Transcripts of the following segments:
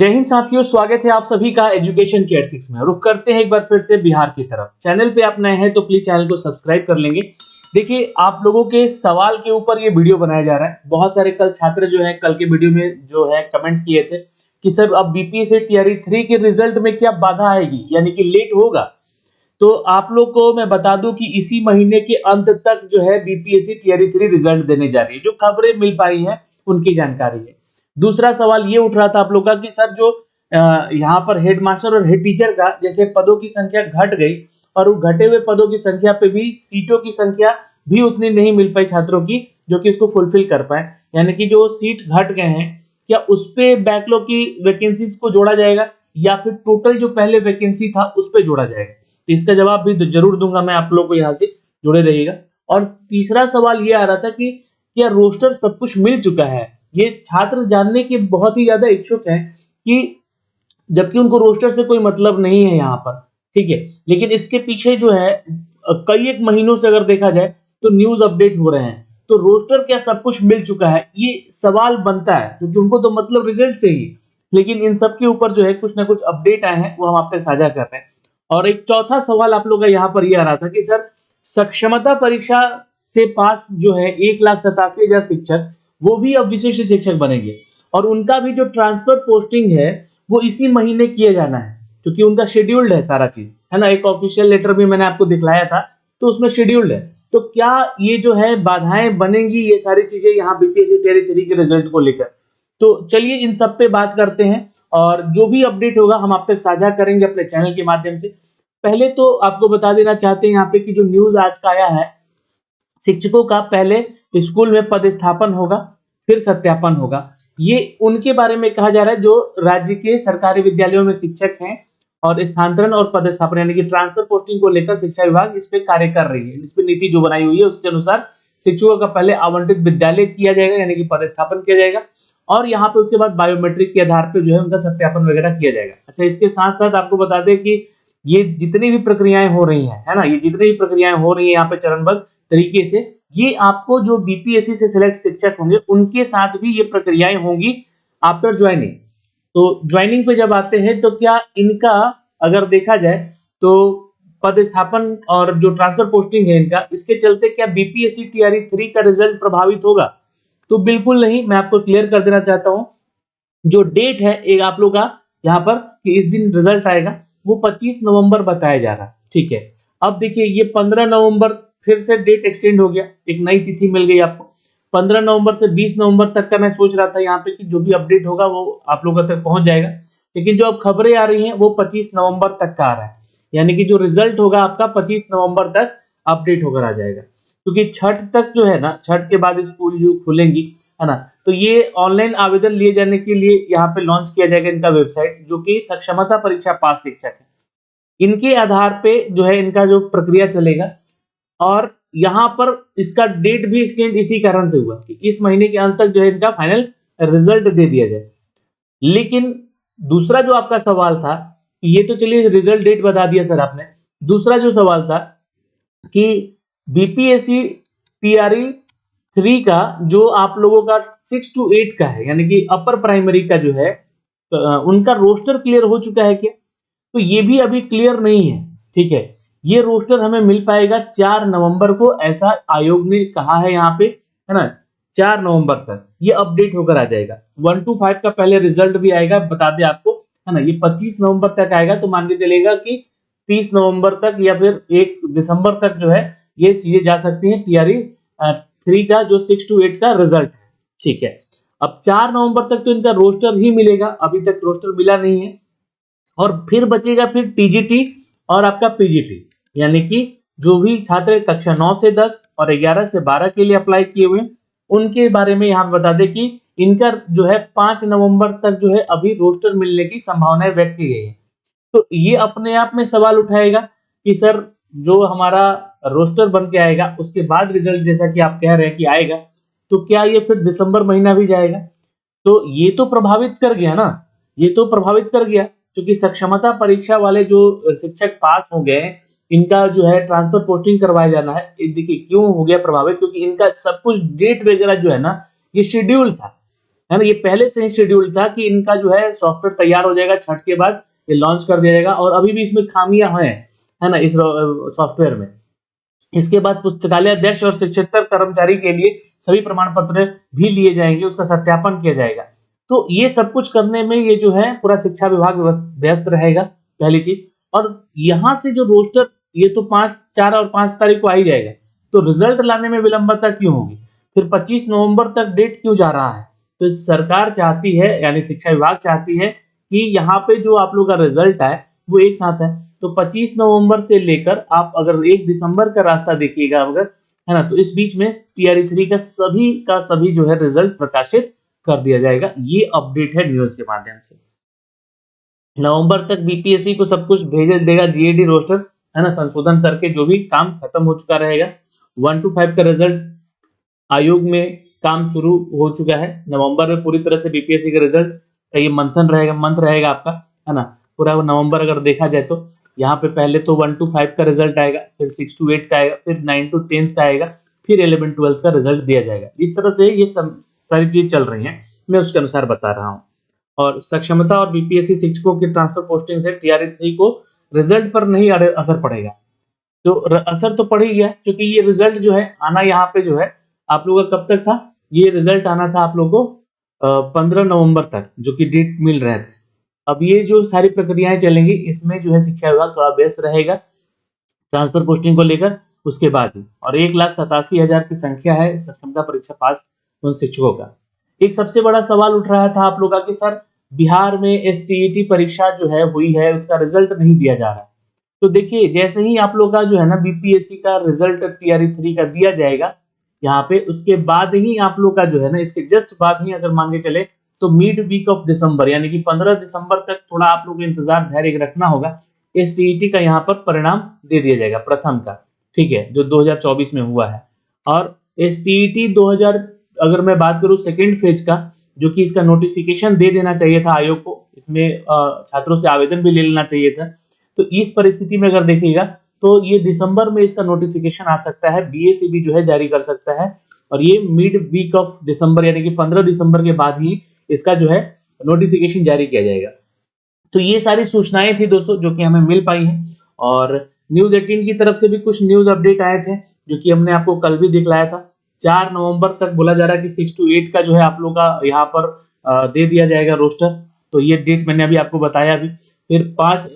जय हिंद साथियों, स्वागत है आप सभी का एजुकेशन केयर 6 में। रुक करते हैं एक बार फिर से बिहार की तरफ। चैनल पे आप नए हैं तो प्लीज चैनल को सब्सक्राइब कर लेंगे। देखिए, आप लोगों के सवाल के ऊपर ये वीडियो बनाया जा रहा है। बहुत सारे कल छात्र जो है कल के वीडियो में जो है कमेंट किए थे कि सर अब बीपीएससी टीआरई 3 के रिजल्ट में क्या बाधा आएगी, यानी कि लेट होगा। तो आप लोग को मैं बता दूं कि इसी महीने के अंत तक जो है बीपीएससी टीआरई 3 रिजल्ट देने जा रही है। जो खबरें मिल पाई हैं उनकी जानकारी है। दूसरा सवाल ये उठ रहा था आप लोग का कि सर जो यहाँ पर हेडमास्टर और हेड टीचर का जैसे पदों की संख्या घट गई और वो घटे हुए पदों की संख्या पे भी सीटों की संख्या भी उतनी नहीं मिल पाई छात्रों की जो कि इसको फुलफिल कर पाए, यानी कि जो सीट घट गए हैं क्या उस पे बैकलॉग की वैकेंसीज को जोड़ा जाएगा या फिर टोटल जो पहले वैकेंसी था उस पे जोड़ा जाएगा। तो इसका जवाब भी जरूर दूंगा मैं आप लोग को, यहाँ से जुड़े रहिएगा। और तीसरा सवाल ये आ रहा था कि क्या रोस्टर सब कुछ मिल चुका है। ये छात्र जानने के बहुत ही ज्यादा इच्छुक हैं कि जबकि उनको रोस्टर से कोई मतलब नहीं है यहाँ पर, ठीक है, लेकिन इसके पीछे जो है कई एक महीनों से अगर देखा जाए तो न्यूज अपडेट हो रहे हैं। तो रोस्टर क्या सब कुछ मिल चुका है, ये सवाल बनता है क्योंकि उनको तो मतलब रिजल्ट से ही, लेकिन इन सब के ऊपर जो है कुछ ना कुछ अपडेट आए हैं वो हम आप तक साझा कर रहे हैं। और एक चौथा सवाल आप लोग का यहाँ पर ये आ रहा था कि सर सक्षमता परीक्षा से पास जो है 1,87,000 शिक्षक वो भी अब विशिष्ट शिक्षक बनेंगे और उनका भी जो ट्रांसफर पोस्टिंग है वो इसी महीने किया जाना है क्योंकि उनका शेड्यूल्ड है सारा चीज, है ना। एक ऑफिशियल लेटर भी मैंने आपको दिखलाया था तो उसमें शेड्यूल्ड है। तो क्या ये जो है बाधाएं बनेंगी, ये सारी चीजें यहाँ बीपीएससी टीआरई 3 के रिजल्ट को लेकर। तो चलिए इन सब पे बात करते हैं और जो भी अपडेट होगा हम आप तक साझा करेंगे अपने चैनल के माध्यम से। पहले तो आपको बता देना चाहते हैं यहाँ पे कि जो न्यूज आज का आया है, शिक्षकों का पहले स्कूल में पदस्थापन होगा फिर सत्यापन होगा। ये उनके बारे में कहा जा रहा है जो राज्य के सरकारी विद्यालयों में शिक्षक हैं और स्थानांतरण और पदस्थापन यानी कि ट्रांसफर पोस्टिंग को लेकर शिक्षा विभाग इस पे कार्य कर रही है। इस पे नीति जो बनाई हुई है उसके अनुसार शिक्षकों का पहले आवंटित विद्यालय किया जाएगा यानी कि पदस्थापन किया जाएगा और यहाँ पे उसके बाद बायोमेट्रिक के आधार पे जो है उनका सत्यापन वगैरह किया जाएगा। अच्छा, इसके साथ साथ आपको बता दें कि ये जितनी भी प्रक्रियाएं हो रही हैं, है ना, ये जितनी भी प्रक्रियाएं हो रही है यहाँ पे चरणबद्ध तरीके से, ये आपको जो बीपीएससी से सिलेक्ट शिक्षक होंगे उनके साथ भी ये प्रक्रियाएं होंगी आफ्टर ज्वाइनिंग। तो ज्वाइनिंग पे जब आते हैं तो क्या इनका अगर देखा जाए तो पदस्थापन और जो ट्रांसफर पोस्टिंग है इनका, इसके चलते क्या बीपीएससी टीआरई 3 का रिजल्ट प्रभावित होगा? तो बिल्कुल नहीं। मैं आपको क्लियर कर देना चाहता हूं, जो डेट है एक आप लोग का यहाँ पर कि इस दिन रिजल्ट आएगा वो 25 नवंबर बताया जा रहा है, ठीक है। अब देखिए ये 15 नवंबर फिर से डेट एक्सटेंड हो गया, एक नई तिथि मिल गई आपको। 15 नवंबर से 20 नवंबर तक का मैं सोच रहा था यहाँ पे कि जो भी अपडेट होगा वो आप लोगों तक पहुंच जाएगा, लेकिन जो अब खबरें आ रही हैं वो 25 नवंबर तक का आ रहा है, यानी कि जो रिजल्ट होगा आपका 25 नवंबर तक अपडेट होकर आ जाएगा। क्योंकि छठ तक जो है ना, छठ के बाद स्कूल जो खुलेंगी, है ना, तो ये ऑनलाइन आवेदन लिए जाने के लिए यहाँ पे लॉन्च किया जाएगा इनका वेबसाइट जो कि सक्षमता परीक्षा पास शिक्षक है। इनके आधार पे जो है इनका जो प्रक्रिया चलेगा और यहाँ पर इसका डेट भी एक्सटेंड इसी कारण से हुआ कि इस महीने के अंत तक जो है इनका फाइनल रिजल्ट दे दिया जाए। लेकिन दूसरा जो आपका सवाल था, ये तो चलिए रिजल्ट डेट बता दिया सर आपने। दूसरा जो सवाल था कि बीपीएससी टीआरई 3 का जो आप लोगों का 6 to 8 का है यानी कि अपर प्राइमरी का जो है उनका रोस्टर क्लियर हो चुका है क्या? तो ये भी अभी क्लियर नहीं है, ठीक है। ये रोस्टर हमें मिल पाएगा 4 नवंबर को, ऐसा आयोग ने कहा है यहाँ पे, है ना। 4 नवंबर तक ये अपडेट होकर आ जाएगा। 1 to 5 का पहले रिजल्ट भी आएगा, बता दें आपको, है ना। ये 25 नवंबर तक आएगा तो मान के चलेगा कि 30 नवंबर तक या फिर 1 दिसंबर तक जो है ये चीजें जा सकती हैं टीआरई 3 का जो 6 to 8 का रिजल्ट है, ठीक है। अब 4 नवंबर तक तो इनका रोस्टर ही मिलेगा, अभी तक रोस्टर मिला नहीं है। और फिर बचेगा फिर टीजीटी और आपका पीजीटी, यानी कि जो भी छात्र कक्षा 9 से 10 और 11 से 12 के लिए अप्लाई किए हुए उनके बारे में यहाँ बता दें कि इनका जो है 5 नवंबर तक जो है अभी रोस्टर मिलने की संभावनाएं व्यक्त की गई है। तो ये अपने आप में सवाल उठाएगा कि सर जो हमारा रोस्टर बन के आएगा उसके बाद रिजल्ट जैसा कि आप कह रहे हैं कि आएगा, तो क्या ये फिर दिसंबर महीना भी जाएगा? तो ये तो प्रभावित कर गया ना, ये तो प्रभावित कर गया क्योंकि सक्षमता परीक्षा वाले जो शिक्षक पास हो गए इनका जो है ट्रांसफर पोस्टिंग करवाया जाना है। देखिए क्यों हो गया प्रभावित, क्योंकि इनका सब कुछ डेट वगैरह जो है ना ये शेड्यूल था, है ना। ये पहले से ही शेड्यूल था कि इनका जो है सॉफ्टवेयर तैयार हो जाएगा, छठ के बाद ये लॉन्च कर दिया जाएगा, और अभी भी इसमें खामियां हैं, है ना, इस सॉफ्टवेयर में। इसके बाद पुस्तकालय अध्यक्ष और शिक्षेतर कर्मचारी के लिए सभी प्रमाण पत्र भी लिए जाएंगे, उसका सत्यापन किया जाएगा। तो ये सब कुछ करने में ये जो है पूरा शिक्षा विभाग व्यस्त रहेगा, पहली चीज। और यहाँ से जो रोस्टर, ये तो 4 और 5 तारीख को आ ही जाएगा, तो रिजल्ट लाने में विलंबता क्यों होगी, फिर 25 नवंबर तक डेट क्यों जा रहा है। तो सरकार चाहती है, यानी शिक्षा विभाग चाहती है कि यहाँ पे जो आप लोग का रिजल्ट है वो एक साथ है। तो 25 नवंबर से लेकर आप अगर 1 दिसंबर का रास्ता देखिएगा अगर, है ना, तो इस बीच में टीआरई 3 का सभी जो है रिजल्ट प्रकाशित कर दिया जाएगा। ये अपडेट है न्यूज के माध्यम से। नवंबर तक बीपीएससी को सब कुछ भेज देगा, जीएडी रोस्टर, है ना, संशोधन करके जो भी काम खत्म हो चुका रहेगा। 1 to 5 का रिजल्ट आयोग में काम शुरू हो चुका है। नवंबर में पूरी तरह से बीपीएससी का रिजल्ट का ये मंथ रहेगा आपका, है ना। पूरा नवंबर अगर देखा जाए तो यहाँ पे पहले तो 1 to 5 का रिजल्ट आएगा, फिर 6 to 8 का आएगा, फिर 9 to 10 का आएगा, फिर 11 12 का रिजल्ट दिया जाएगा। इस तरह से ये सारी चीज चल रही है, मैं उसके अनुसार बता रहा हूँ। और सक्षमता और बीपीएससी शिक्षकों की ट्रांसफर पोस्टिंग से टीआरई 3 को रिजल्ट पर नहीं असर पड़ेगा। तो असर तो पड़ ही गया, क्योंकि ये रिजल्ट जो है आना यहाँ पे जो है आप लोगों का कब तक था, ये रिजल्ट आना था आप लोगों को 15 नवंबर तक, जो कि डेट मिल रहे थे। अब ये जो सारी प्रक्रियाएं चलेंगी, इसमें जो है शिक्षा विभाग थोड़ा व्यस्त रहेगा ट्रांसफर पोस्टिंग को लेकर, उसके बाद ही। और 1,87,000 की संख्या है सक्षमता परीक्षा पास उन शिक्षकों का। एक सबसे बड़ा सवाल उठ रहा था आप लोगों का कि सर बिहार में एसटीईटी परीक्षा जो है हुई है, उसका रिजल्ट नहीं दिया जा रहा। तो देखिए, जैसे ही आप लोग का जो है ना बीपीएससी का रिजल्ट टीआरई 3 का दिया जाएगा यहाँ पे, उसके बाद ही आप लोग का जो है ना, इसके जस्ट बाद ही अगर मान के चले तो मिड वीक ऑफ दिसंबर, यानी कि 15 दिसंबर तक थोड़ा आप लोग को इंतजार धैर्य रखना होगा। एसटीईटी का यहाँ पर परिणाम दे दिया जाएगा प्रथम का, ठीक है, जो 2024 में हुआ है। और एसटीईटी 2000 अगर मैं बात करूं सेकेंड फेज का, जो कि इसका नोटिफिकेशन दे देना चाहिए था आयोग को, इसमें छात्रों से आवेदन भी ले लेना चाहिए था। तो इस परिस्थिति में अगर देखिएगा तो ये दिसंबर में इसका नोटिफिकेशन आ सकता है, बीएसईबी जो है जारी कर सकता है। और ये मिड वीक ऑफ दिसंबर, यानी कि 15 दिसंबर के बाद ही इसका जो है नोटिफिकेशन जारी किया जाएगा। तो ये सारी सूचनाएं थी दोस्तों जो कि हमें मिल पाई हैं। और न्यूज 18 की तरफ से भी कुछ न्यूज अपडेट आए थे, जो कि हमने आपको कल भी दिखलाया था। 4 नवंबर तक बोला जा रहा है कि 6 to 8 का जो है आप लोग का यहाँ पर दे दिया जाएगा रोस्टर। तो ये डेट मैंने अभी आपको बताया भी। फिर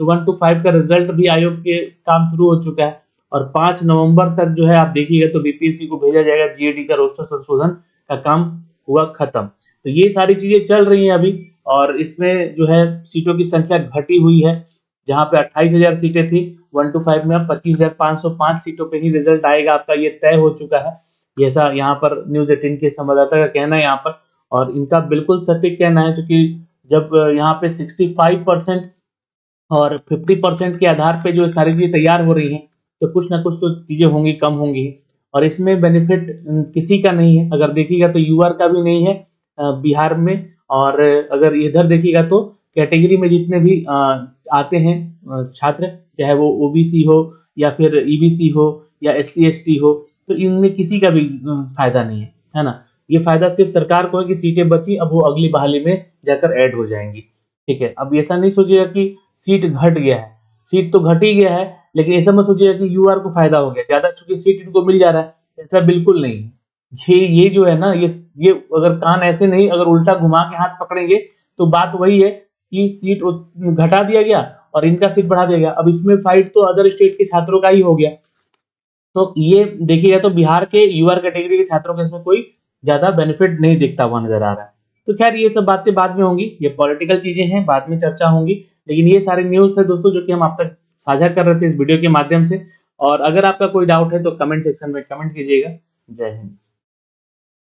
1 to 5 का रिजल्ट भी आयोग के काम शुरू हो चुका है। और 5 नवंबर तक जो है आप देखिएगा तो बीपीएससी को भेजा जाएगा जीएडी का रोस्टर संशोधन का काम हुआ खत्म। तो ये सारी चीजें चल रही हैं अभी। और इसमें जो है सीटों की संख्या घटी हुई है, जहां पे 28,000 सीटें थी 1 to 5 में, अब 25,505 सीटों पे ही रिजल्ट आएगा आपका, ये तय हो चुका है। ऐसा यहाँ पर न्यूज 18 के संवाददाता का कहना है यहाँ पर, और इनका बिल्कुल सटीक कहना है, क्योंकि जब यहाँ पे 65% और 50% के आधार पे जो सारी चीजें तैयार हो रही हैं, तो कुछ ना कुछ तो चीजें होंगी, कम होंगी। और इसमें बेनिफिट किसी का नहीं है, अगर देखिएगा तो यूआर का भी नहीं है बिहार में। और अगर इधर देखिएगा तो कैटेगरी में जितने भी आते हैं छात्र, चाहे वो ओबीसी हो या फिर ईबीसी हो या एससी एसटी हो, तो इनमें किसी का भी फायदा नहीं है ना। ये फायदा सिर्फ सरकार को है कि सीटें बची, अब वो अगली बहाली में जाकर ऐड हो जाएंगी, ठीक है। अब ऐसा नहीं सोचिएगा कि सीट घट गया है, सीट तो घट ही गया है, लेकिन ऐसा मत सोचिएगा कि यूआर को फायदा हो गया ज्यादा चूंकि सीट इनको मिल जा रहा है, ऐसा बिल्कुल नहीं है। ये जो है ना, ये अगर कान ऐसे नहीं, अगर उल्टा घुमा के हाथ पकड़ेंगे तो बात वही है कि सीट घटा दिया गया और इनका सीट बढ़ा दिया गया। अब इसमें फाइट तो अदर स्टेट के छात्रों का ही हो गया। तो ये देखिएगा तो बिहार के यूआर कैटेगरी के छात्रों को इसमें कोई ज्यादा बेनिफिट नहीं दिखता हुआ नजर आ रहा है। तो खैर ये सब बातें बाद में होंगी, ये पॉलिटिकल चीजें हैं, बाद में चर्चा होंगी। लेकिन ये सारे न्यूज थे दोस्तों जो कि हम आप तक साझा कर रहे थे इस वीडियो के माध्यम से। और अगर आपका कोई डाउट है तो कमेंट सेक्शन में कमेंट कीजिएगा। जय हिंद।